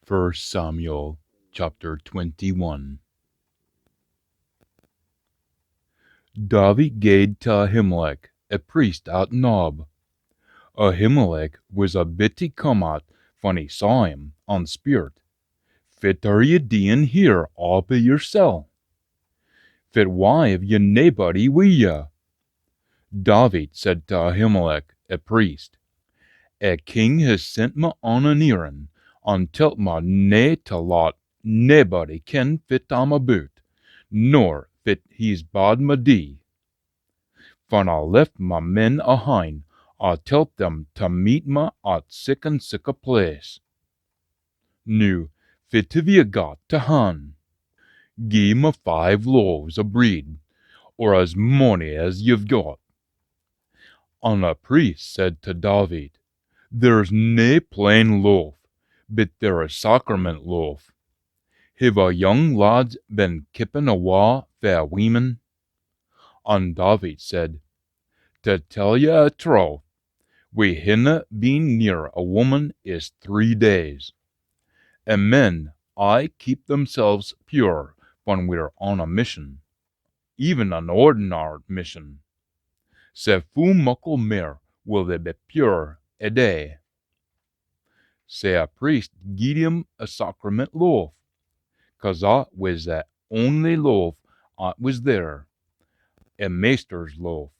First Samuel chapter 21. David gave to Ahimelech, a priest at Nob. Ahimelech was a bitty comat when he saw him on spirit. Fit are ye dean here all by yoursel? Fit why have ye naebody wi' ye? David said to Ahimelech, a priest, a king has sent me on an errand, and telt me nae to lot naebody ken fit I'm aboot, nor fit he's bad me dee. When I left my men ahind, I telt them to meet me at sic and sic a place. Nu, fit have ye got to hand? Gie me 5 loaves of bread, or as mony as ye've got. And the priest said to David, There's nae plain loaf, but there is sacrament loaf. Have our young lads been kipping awa fair weemen? And David said, To tell ye a troth, we hinna been near a woman is 3 days. And men aye keep themselves pure when we're on a mission, even an ordinary mission. Sae fu muckle mair will they be pure a day. Sae a priest gied him a sacrament loaf, 'cause that was the only loaf that was there, a maester's loaf.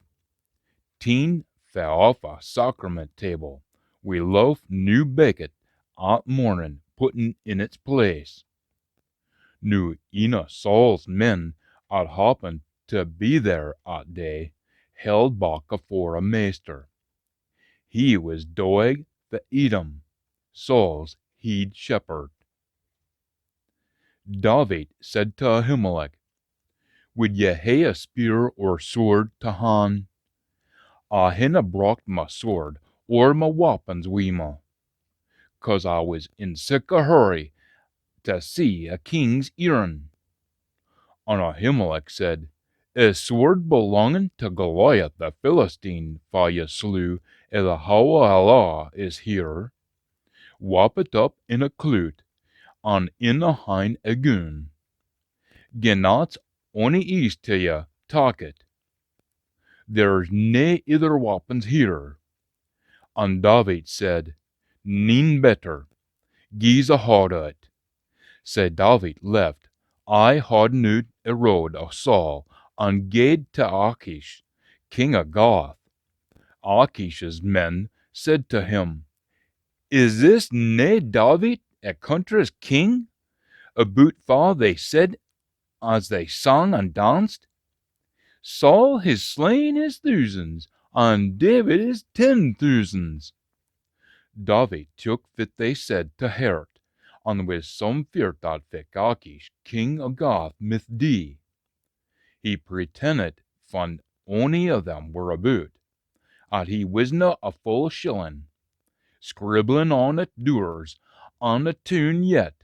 10 fell off a sacrament table, wi' loaf new baked at morning puttin' in its place. Nu een o' Saul's men at happened to be there that day held back afore a maester. He was Doeg the Edom, Saul's head shepherd. David said to Ahimelech, Would ye hae a spear or sword to hand? I hinna brought my sword or my weapons wi' me, 'cause I was in sic a hurry to see a king's errand. And Ahimelech said, A sword belonging to Goliath the Philistine, fa ye slew, ere the hour Allah is here. Wap it up in a clout, and in a hind a goon. Gin that's ony ease to ye, tak it. There's nae other weapons here. And David said, None better. Gie's a haud o' it. Sae David left, I hauden out a road of Saul, and gaed to Achish, king of Gath. Achish's men said to him, Is this nae David, a country's king? Aboot fa they said as they sang and danced, Saul has slain his thousands, and David his 10,000s. David took fit they said to heart, and with some fear that Vic Achish, king of Gath, mith die. He pretended, when ony of them were aboot, that he wasna a full shilling, scribbling on at doors, on a tune yet,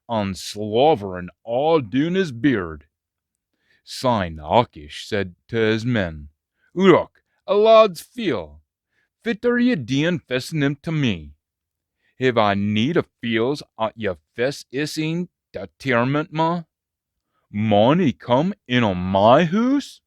and slavering all doon his beard. Syne Achish said to his men, Look, a lad's feel. Fit are ye dean fessin him to me. Have I need of feels at ye fess ising to torment me? Maun he come in on my hoose?